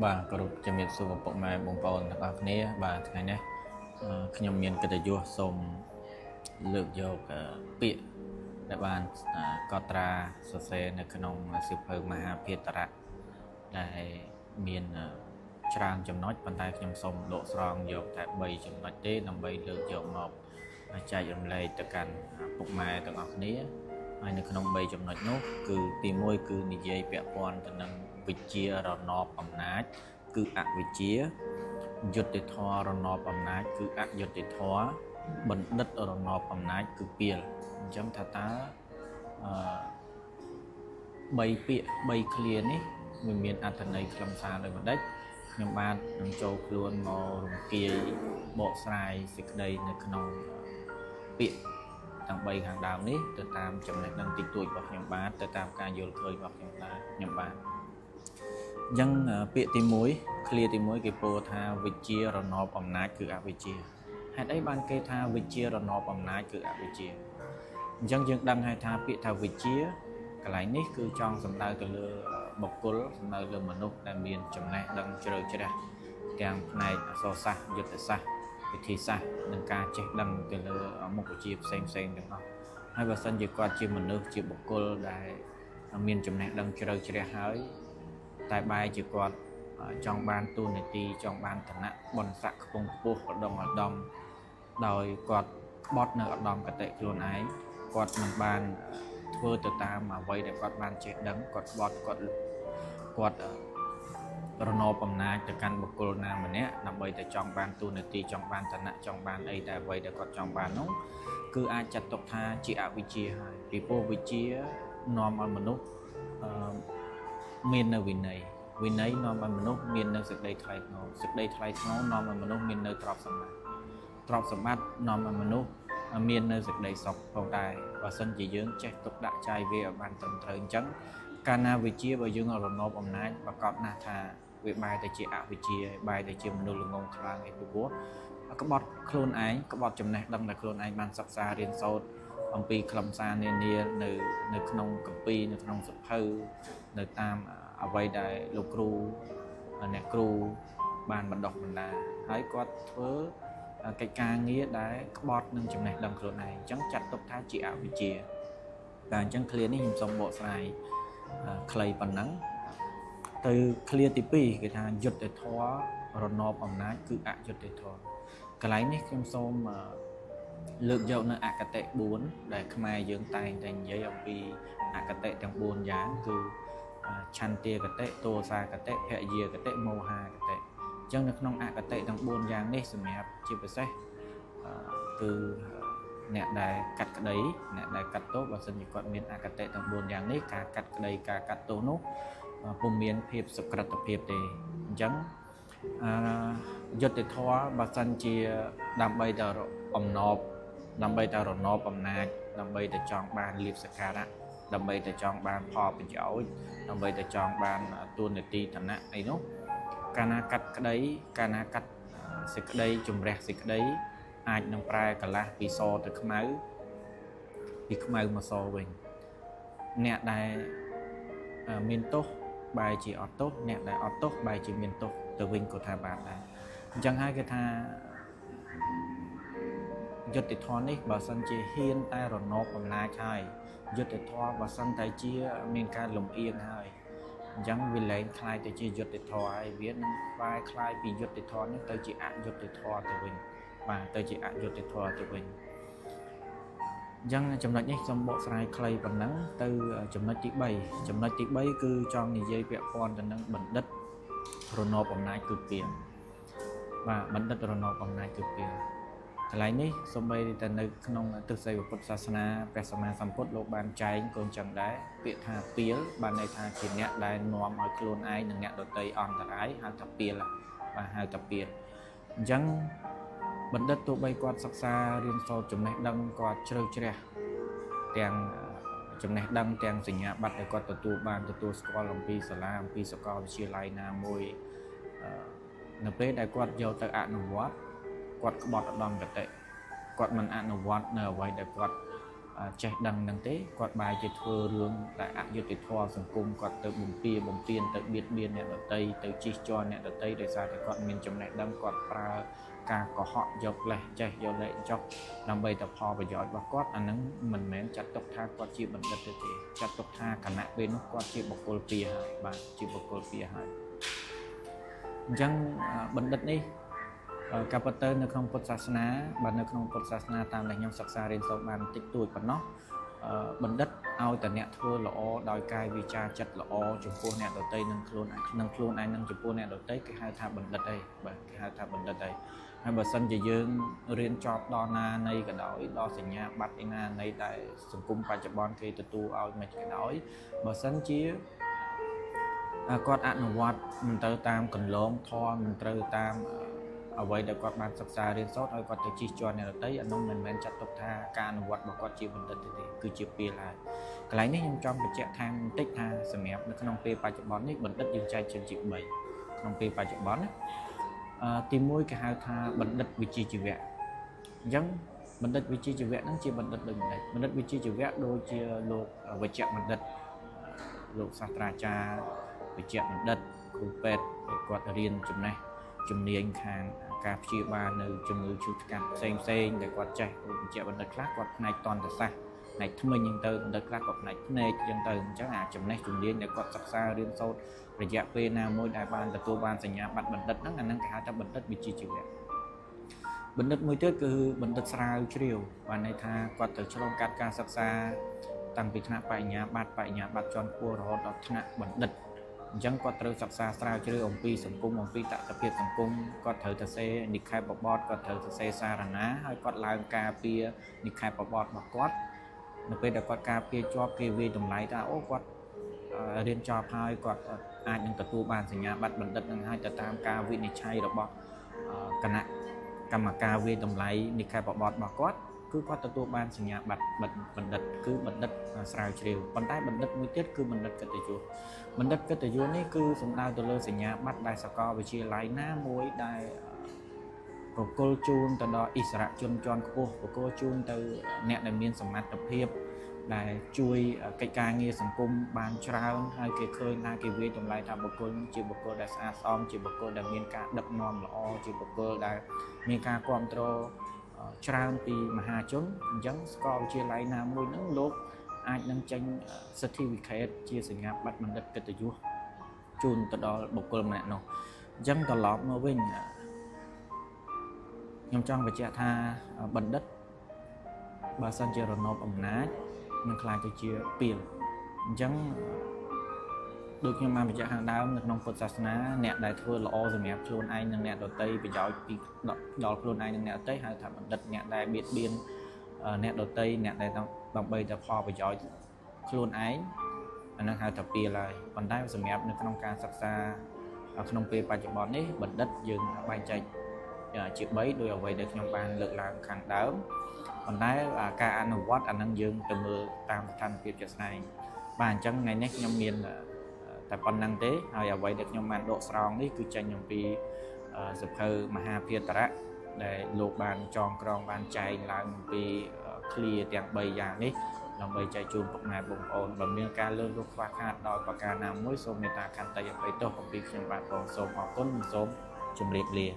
បាទគោរពជំរាបសួរពុកម៉ែបងប្អូនទាំងអស់គ្នាបាទថ្ងៃនេះខ្ញុំមានកិត្តិយសសូមលើកយកពាក្យដែលបានកត់ត្រាសរសេរនៅក្នុងសៀវភៅមហាភារៈដែលមានច្រើនចំណុចប៉ុន្តែខ្ញុំសូមដកស្រង់យកតែ3ចំណុចទេដើម្បីលើកយកមកចែករំលែកទៅកាន់ពុកម៉ែទាំងអស់គ្នាហើយនៅក្នុង3ចំណុចនោះគឺទី1គឺនិយាយពាក់ព័ន្ធទៅនឹងវិជារណបអំណាចគឺអវិជ្ជាយុត្តិធម៌រណបអំណាចគឺអយុត្តិធម៌បណ្ឌិតរណបអំណាចគឺពាលអញ្ចឹងថាតើ3ពាក្យ3ឃ្លានេះវាមានអត្ថន័យខ្លឹមសារដូចម្ដេចខ្ញុំបាទនឹងចូលខ្លួនមករំគាយបកស្រាយសេចក្តីនៅក្នុងពាក្យទាំង3ខាងដើមនេះទៅតាមចំណេះដឹងតិចតួចរបស់ខ្ញុំបាទទៅតាមការយល់ឃើញរបស់ខ្ញុំបាទអញ្ចឹងពាក្យទី1ឃ្លាទី1គេពោលថាវិជារណបអំណាចគឺអវិជ្ជាហេតុអីបានគេថាវិជារណបអំណាចគឺអវិជ្ជាអញ្ចឹងយើងដឹងហើយថាពាក្យថាវិជាកន្លែងនេះគឺចង់សំដៅទៅលើបុគ្គលសំដៅលើមនុស្សដែលមានចំណេះដឹងជ្រៅជ្រះទាំងផ្នែកអក្សរសាស្ត្រយុទ្ធសាស្ត្រវិធីសាស្ត្រនិងការចេះដឹងទៅលើមុខវិជ្ជាផ្សេងទាំងអស់ហើយបើសិនជាគាត់ជាមនុស្សជាបុគ្គលដែលមានចំណេះដឹងជ្រៅជ្រះហើយតែបែរជាគាត់ចង់បានទូនាទីចង់បានឋានៈបុណ្យស័ក្តិខ្ពង់ខ្ពស់ឧត្តមឧត្តមដោយគាត់ក្បត់នៅឧត្តមគតិខ្លួនឯងគាត់នឹងបានធ្វើទៅតាមអ្វីដែលគាត់បានចេះដឹងគាត់ក្បត់គាត់រណបអំណាចទៅកាន់បុគ្គលណាម្នាក់ដើម្បីតែចង់បានទូនាទីចង់បានឋានៈចង់បានអីតែអ្វីដែលគាត់ចង់បាននោះគឺអាចចាត់ទុកថាជាអវិជ្ជាហើយពីព្រោះវិជ្ជានាំឲ្យមនុស្សមាននៅវិន័យនាំឲ្យមនុស្សមាននៅសេចក្តីថ្លៃថ្នូរនាំឲ្យមនុស្សមាននៅទ្រព្យសម្បត្តិនាំឲ្យមនុស្សមាននៅសេចក្តីសុខផងដែរបើសិនជាយើងចេះទុកដាក់ចាយវាឲ្យបានត្រឹមត្រូវអញ្ចឹងកាលណាវិជ្ជាបើយើងរណបអំណាចប្រកបណាស់ថាវាបែរទៅជាអវិជ្ជាបែរទៅជាមនុស្សល្ងងខ្លាំងឯពីព្រោះក្បត់ខ្លួនឯងក្បត់ចំណេះដឹងដែលខ្លួនឯងបានសិក្សារៀនសូត្រអំពីខ្លឹមសារនានានៅក្នុងគម្ពីរនៅក្នុងសៀវភៅនៅតាមអ្វីដែលលោកគ្រូអ្នកគ្រូបានបណ្ដុះបណ្ដាលហើយគាត់ធ្វើកិច្ចការងារដែលក្បត់នឹងចំណេះដឹងខ្លួនឯងអញ្ចឹងចាត់ទុកថាជាអវិជ្ជាតែអញ្ចឹងឃ្លានេះខ្ញុំសូមបកស្រាយខ្លីប៉ុណ្ណឹងទៅឃ្លាទី2គេថាយុត្តិធម៌រណបអំណាចគឺអយុត្តិធម៌កន្លែងនេះខ្ញុំសូមលើកយកនៅអគតិ4ដែលខ្មែរយើងតែងតែនិយាយអំពីអគតិទាំង4យ៉ាងគឺឆន្ទាគតិទោសាគតិភយាគតិមោហាគតិអញ្ចឹងនៅក្នុងអគតិទាំង4យ៉ាងនេះសម្រាប់ជាពិសេសគឺអ្នកដែលកាត់ក្តីអ្នកដែលកាត់ទោសបើសិនជាគាត់មានអគតិទាំង4យ៉ាងនេះការកាត់ក្តីការកាត់ទោសនោះពុំមានភាពសុក្រិតភាពទេអញ្ចឹងយុត្តិធម៌បើសិនជាដើម្បីតែអំណបដើម្បីតែរណបអំណាចដើម្បីតែចង់បានលាភសក្ការៈដើម្បីតែចង់បានផលប្រយោជន៍ដើម្បីតែចង់បានទូនាទីឋានៈអីនោះកាលណាកាត់ក្តីកាលណាកាត់សេចក្តីជំរះសេចក្តីអាចនឹងប្រែកន្លះពីសទៅខ្មៅពីខ្មៅមកសវិញអ្នកដែលមានទោសបែរជាអត់ទោសអ្នកដែលអត់ទោសបែរជាមានទោសទៅវិញក៏ថាបានដែរអញ្ចឹងហើយគេថាយុត្តិធម៌នេះបើសិនជាហ៊ានតែរណបអំណាចហើយយុត្តិធម៌បើសិនតែជាមានការលំអៀងហើយអញ្ចឹងវាលែងคล้ายទៅជាយុត្តិធម៌ហើយវានឹងคล้ายពីយុត្តិធម៌នេះទៅជាអយុត្តិធម៌ទៅវិញបាទទៅជាអយុត្តិធម៌ទៅវិញអញ្ចឹងចំណុចនេះសូមបកស្រាយខ្លីប៉ុណ្ណឹងទៅចំណុចទី3គឺចង់និយាយពាក់ព័ន្ធទៅនឹងបណ្ឌិតរណបអំណាចគឺពាលបាទបណ្ឌិតរណបអំណាចគឺពាលកន្លែងនេះសូម្បីតែនៅក្នុងទស្សនវិពុទ្ធសាសនាព្រះសម្មាសម្ពុទ្ធលោកបានចែងក៏អញ្ចឹងដែរពាក្យថាពាលបានន័យថាជាអ្នកដែលនាំឲ្យខ្លួនឯងនិងអ្នកដទៃអន្តរាយហៅថាពាលបាទហៅថាពាលអញ្ចឹងបណ្ឌិតទោះបីគាត់សិក្សារៀនសូត្រចំណេះដឹងគាត់ជ្រៅជ្រះទាំងចំណេះដឹងទាំងសញ្ញាបត្រដែលគាត់ទទួលស្គាល់អំពីសាលាអំពីសាកលវិទ្យាល័យណាមួយនៅពេលដែលគាត់យកទៅអនុវត្តគាត់ក្បត់ឧត្តមគតិគាត់មិនអនុវត្តនៅអ្វីដែលគាត់ ចេះដឹងនឹងទេគាត់បែរជាធ្វើរឿងដែលអយុត្តិធម៌សង្គមគាត់ទៅបំពានទៅបៀតបៀនអ្នកដទៃទៅជិះជាន់អ្នកដទៃដោយសារតែគាត់មានចំណេះដឹងគាត់ប្រើការកុហកយកលេសចេះយកលេខចុះដើម្បីតែផលប្រយោជន៍របស់គាត់អានឹងមិនមែនចាត់ទុកថាគាត់ជាបណ្ឌិតទេចាត់ទុកថាគណៈពេលនោះគាត់ជាបុគ្គលពីរហើយបាទជាបុគ្គលពីរហើយអញ្ចឹងបណ្ឌិតនេះកាពិតទៅនៅក្នុងពុទ្ធសាសនាបាទនៅក្នុងពុទ្ធសាសនាតាមដែលខ្ញុំសិក្សារៀនសូត្របានបន្តិចតួចប៉ុណ្ណោះបណ្ឌិតឲ្យតែអ្នកធ្វើល្អដោយកាយវាចាចិត្តល្អចំពោះអ្នកដទៃនឹងខ្លួនឯងនឹងចំពោះអ្នកដទៃគេហៅថាបណ្ឌិតអីបាទគេហៅថាបណ្ឌិតអីហើយបើសិនជាយើងរៀនចប់ដល់ណានៃក៏ដោយដល់សញ្ញាបត្រឯណានៃដែលសង្គមបច្ចុប្បន្នគេទទួលឲ្យមិនក៏ដោយបើសិនជាគាត់អនុវត្តមិនទៅតាមកន្លងធម៌មិនត្រូវតាមអ្វីដែលគាត់បានសិក្សារៀនសូត្រឲ្យគាត់ទៅជិះជាន់អ្នកដទៃអានោះមិនមែនចាត់ទុកថាការអនុវត្តរបស់គាត់ជាបណ្ឌិតទេគឺជាពេលហើយកន្លែងនេះខ្ញុំចង់បញ្ជាក់ថាបន្តិចថាសម្រាប់នៅក្នុងពេលបច្ចុប្បន្ននេះបណ្ឌិតយើងចែកជា3ក្នុងពេលបច្ចុប្បន្នទី1គេហៅថាបណ្ឌិតវិជ្ជាជីវៈអញ្ចឹងបណ្ឌិតវិជ្ជាជីវៈហ្នឹងជាបណ្ឌិតដូចនេះបណ្ឌិតវិជ្ជាជីវៈដូចជាលោកវេជ្ជបណ្ឌិតលោកសាស្ត្រាចារ្យវេជ្ជបណ្ឌិតគ្រូពេទ្យគាត់រៀនចំណេះជំនាញខាងការព្យាបាលនៅជំងឺឈឺថ្កាត់ផ្សេងដែលគាត់ចេះវេជ្ជបណ្ឌិតខ្លះគាត់ផ្នែកតន្ត្រសាស្ត្រផ្នែកថ្មិញអញ្ចឹងទៅបណ្ឌិតខ្លះគាត់ផ្នែកភ្នែកអញ្ចឹងទៅអញ្ចឹងចំណេះជំនាញដែលគាត់សិក្សារៀនសូត្ររយៈពេលណាមួយដែលបានទទួលបានសញ្ញាបត្របណ្ឌិតហ្នឹងអាហ្នឹងគេហៅថាបណ្ឌិតវិជ្ជាជីវៈបណ្ឌិតមួយទៀតគឺបណ្ឌិតស្រាវជ្រាវបានន័យថាគាត់ទៅឆ្លងកាត់ការសិក្សាតាំងពីថ្នាក់បញ្ញាបត្រជាន់ខ្ពស់រហូតដល់ថ្នាក់បណ្ឌិតអញ្ចឹងគាត់ត្រូវសិក្សាស្រាវជ្រាវអំពីសង្គមអំពីតថភាពសង្គមគាត់ត្រូវទៅសេនិក្ខេបបទគាត់ត្រូវទៅសេសារណាហើយគាត់ឡើងការពារនិក្ខេបបទរបស់គាត់នៅពេលដែលគាត់ការពារជាប់គេវាយតម្លៃថាអូគាត់រៀនចប់ហើយគាត់អាចនឹងទទួលបានសញ្ញាបត្របណ្ឌិតនឹងហើយទៅតាមការវិនិច្ឆ័យរបស់គណៈកម្មការវាយតម្លៃនិក្ខេបបទរបស់គាត់គឺគាត់ទទួលបានសញ្ញាបត្របណ្ឌិតគឺបណ្ឌិតស្រាវជ្រាវប៉ុន្តែបណ្ឌិតមួយទៀតគឺបណ្ឌិតកិត្តិយសបណ្ឌិតកិត្តិយសនេះគឺសំដៅទៅលើសញ្ញាបត្រដែលសាកលវិទ្យាល័យណាមួយដែលប្រគល់ជូនទៅដល់អិសរាជជនជាន់ខ្ពស់ប្រគល់ជូនទៅអ្នកដែលមានសមត្ថភាពដែលជួយកិច្ចការងារសង្គមបានច្រើនហើយគេឃើញថាគេវាយតម្លៃថាបុគ្គលជាបុគ្គលដែលស្អាតស្អំជាបុគ្គលដែលមានការដឹកនាំល្អជាបុគ្គលដែលមានការគ្រប់គ្រងច្រើនពីមហាជនអញ្ចឹងសាកលវិទ្យាល័យណាមួយហ្នឹងលោកអាចនឹងចេញ certificate ជាសញ្ញាបត្របណ្ឌិតកិត្តិយសជូនទៅដល់បុគ្គលម្នាក់នោះអញ្ចឹងត្រឡប់មកវិញខ្ញុំចង់បញ្ជាក់ថាបណ្ឌិតបើសិនជារណបអំណាចនឹងខ្លាចទៅជាពាលអញ្ចឹងដូចខ្ញុំបានបញ្ជាក់ខាងដើមនៅក្នុងពុទ្ធសាសនាអ្នកដែលធ្វើល្អសម្រាប់ខ្លួនឯងនិងអ្នកដទៃប្រយោជន៍ពីដល់ខ្លួនឯងនិងអ្នកដទៃហៅថាបណ្ឌិតអ្នកដែលបៀតបៀនអ្នកដទៃអ្នកដែលដើម្បីតែផលប្រយោជន៍ខ្លួនឯងអានឹងហៅថាពាលហើយប៉ុន្តែសម្រាប់នៅក្នុងការសិក្សាក្នុងពេលបច្ចុប្បន្ននេះបណ្ឌិតយើងបែងចែកជា3ដោយអ្វីដែលខ្ញុំបានលើកឡើងខាងដើមប៉ុន្តែការអនុវត្តអានឹងយើងទៅមើលតាមស្ថានភាពជាក់ស្ដែងបាទអញ្ចឹងថ្ងៃនេះខ្ញុំមានតែប៉ុណ្្នឹងទេហើយអ្វីដែលខ្ញុំបានដកស្រង់នេះគឺចេញអំពីសភៅមហាភារៈដែលលោកបានចងក្រងបានចែងឡើងអំពីឃ្លាទាំង3យ៉ាងនេះដើម្បីចែកជូនពុកម៉ែបងប្អូនបើមានការលើសលួសខ្វះខាតដោយប្រការណាមួយសូមមេត្តាខន្តីអភ័យទោសអំពីខ្ញុំបាទបងសូមអរគុណសូមជម្រាបលា